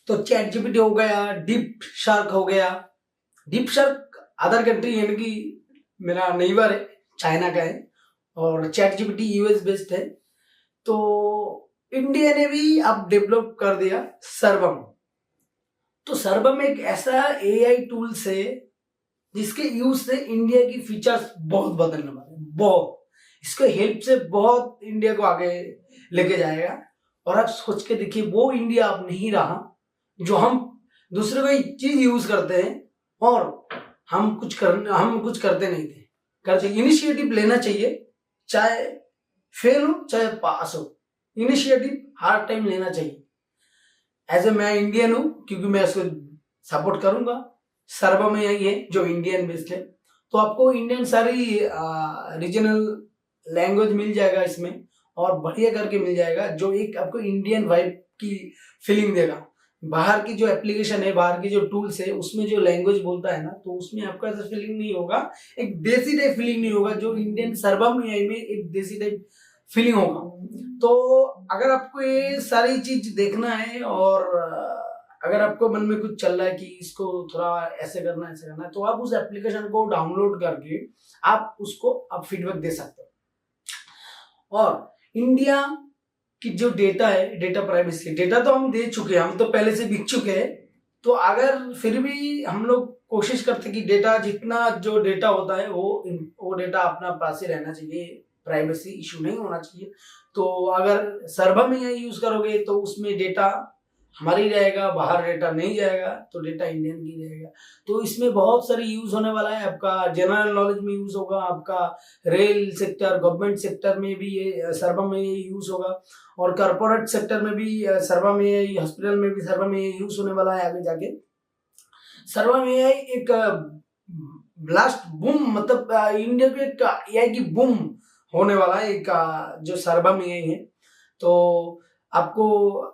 तो chat GPT हो गया, डीप शार्क हो गया। डीप शार्क अदर कंट्री यानी कि मेरा नेबर है, चाइना का है, और चैट जीपीटी यूएस बेस्ड है। तो इंडिया ने भी अब डेवलप कर दिया सर्वम। तो सर्वम एक ऐसा एआई टूल्स है जिसके यूज से इंडिया की फीचर्स बहुत बदलने वाले हैं, बहुत। इसके हेल्प से बहुत इंडिया को आगे लेके जाएगा। और आप सोच के देखिए, वो इंडिया अब नहीं रहा जो हम दूसरे कोई चीज यूज करते हैं और हम कुछ करते नहीं थे। करते इनिशिएटिव लेना चाहिए, चाहे फेल हो चाहे पास हो, इनिशिएटिव हर टाइम लेना चाहिए। एज ए मैं इंडियन हूं, क्योंकि मैं इसको सपोर्ट करूंगा। सर्वम में यही है जो इंडियन बेस्ड है। तो आपको इंडियन सारी रीजनल लैंग्वेज मिल जाएगा इसमें, और बढ़िया करके मिल जाएगा, जो एक आपको इंडियन वाइब की फीलिंग देगा। बाहर की जो एप्लीकेशन है, बाहर की जो टूल्स है, उसमें जो लैंग्वेज बोलता है ना, तो उसमें आपको ऐसा फीलिंग नहीं होगा, एक देसी टाइप फीलिंग नहीं होगा। जो इंडियन सर्वम एआई में एक देसी टाइप फीलिंग होगा। तो अगर आपको ये सारी चीज देखना है, और अगर आपको मन में कुछ चल रहा है कि इसको थोड़ा ऐसे करना है, तो आप उस एप्लीकेशन को डाउनलोड करके आप उसको आप फीडबैक दे सकते हो। और इंडिया की जो डेटा है, डेटा प्राइवेसी, डेटा तो हम दे चुके हैं, हम तो पहले से बिक चुके हैं। तो अगर फिर भी हम लोग कोशिश करते कि डेटा, जितना जो डेटा होता है वो डेटा अपना पास ही रहना चाहिए, प्राइवेसी इशू नहीं होना चाहिए। तो अगर सर्वम में यूज करोगे तो उसमें डेटा हमारा ही रहेगा, बाहर डेटा नहीं जाएगा, तो डेटा इंडियन की रहेगा। तो इसमें बहुत सारी यूज होने वाला है। आपका जनरल नॉलेज में यूज होगा, आपका रेल सेक्टर, गवर्नमेंट सेक्टर में भी ये सर्वम में यूज होगा, और कॉर्पोरेट सेक्टर में भी सर्वम में, हॉस्पिटल में भी सर्वम में यूज होने वाला है आगे जाके। सर्वम में एक ब्लास्ट बूम, मतलब इंडिया के एक एआई की बूम होने वाला है, एक जो सर्वम एआई है। तो आपको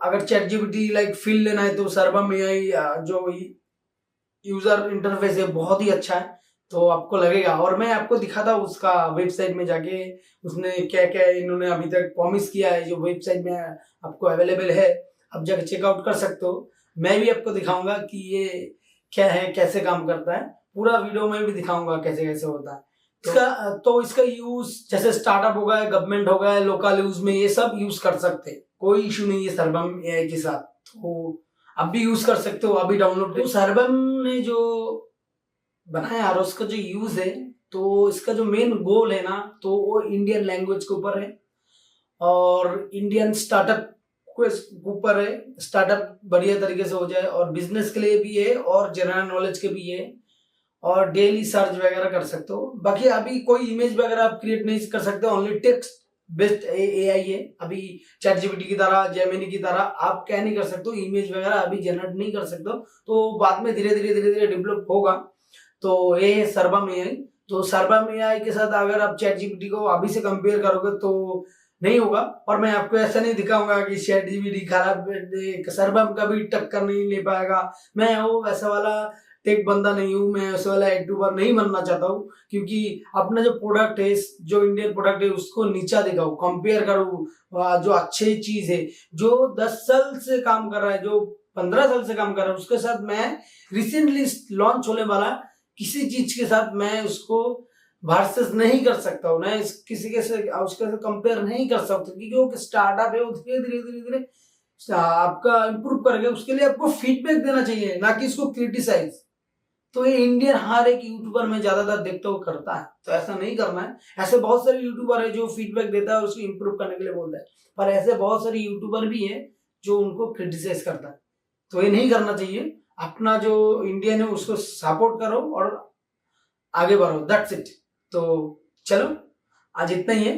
अगर चैट जीपीटी लाइक फील लेना है, तो सर्वम एआई जो यूजर इंटरफेस है बहुत ही अच्छा है, तो आपको लगेगा। और मैं आपको दिखाता हूँ उसका वेबसाइट में जाके, उसने क्या क्या इन्होंने अभी तक प्रॉमिस किया है, जो वेबसाइट में आपको अवेलेबल है, आप जाके चेकआउट कर सकते हो। मैं भी आपको दिखाऊंगा कि ये क्या है, कैसे काम करता है, पूरा वीडियो में भी दिखाऊंगा कैसे कैसे होता है। इसका यूज जैसे स्टार्टअप हो गया, गवर्नमेंट हो गया, लोकल यूज में ये सब यूज कर सकते हैं, कोई इशू नहीं है सर्वम एआई के साथ। तो आप भी यूज कर सकते हो, अभी डाउनलोड। तो सर्वम ने जो बनाया और उसका जो यूज है, तो इसका जो मेन गोल है ना, तो वो इंडियन लैंग्वेज के ऊपर है और इंडियन स्टार्टअप के ऊपर है। स्टार्टअप बढ़िया तरीके से हो जाए, और बिजनेस के लिए भी है, और जनरल नॉलेज के भी है, और डेली सर्च वगैरह कर सकते हो। बाकी अभी कोई इमेज वगैरह आप क्रिएट नहीं कर सकते, ओनली टेक्स्ट बेस्ड एआई है। अभी चैट जीपीटी की तरह, जेमिनी की तरह आप क्या नहीं कर सकते हो, इमेज वगैरह अभी जनरेट नहीं कर सकते हो। तो बाद में धीरे धीरे डेवलप होगा। तो ये है सर्वम एआई। तो सर्वम एआई के साथ अगर आप चैट जीपीटी को अभी से कंपेयर करोगे तो नहीं होगा। और मैं आपको ऐसा नहीं दिखाऊंगा कि चैट जीपीटी खराब, सर्वम का भी टक्कर नहीं ले पाएगा। मैं वो वैसा वाला टेक बंदा नहीं हूँ, मैं उस वाला यूट्यूबर नहीं बनना चाहता हूँ, क्योंकि अपना जो प्रोडक्ट है, जो इंडियन प्रोडक्ट है, उसको नीचा दिखाऊं, कंपेयर करूँ। जो अच्छी चीज है, जो 10 साल से काम कर रहा है, जो 15 साल से काम कर रहा है, उसके साथ मैं रिसेंटली लॉन्च होने वाला किसी चीज के साथ मैं उसको वर्सेस नहीं कर सकता हूँ, मैं किसी के से उसके साथ कंपेयर नहीं कर सकता, क्योंकि वो स्टार्टअप है, वो धीरे धीरे आपका इंप्रूव करेगा। उसके लिए आपको फीडबैक देना चाहिए, ना कि इसको क्रिटिसाइज। तो ये इंडियन हर एक यूट्यूबर में ज्यादातर देखते हुए करता है, तो ऐसा नहीं करना है। ऐसे बहुत सारे यूट्यूबर है जो फीडबैक देता है और उसको इंप्रूव करने के लिए बोलता है, पर ऐसे बहुत सारे यूट्यूबर भी है जो उनको क्रिटिसाइज करता है। तो ये नहीं करना चाहिए। अपना जो इंडियन है उसको सपोर्ट करो और आगे बढ़ो, दैट्स इट। तो चलो, आज इतना ही है।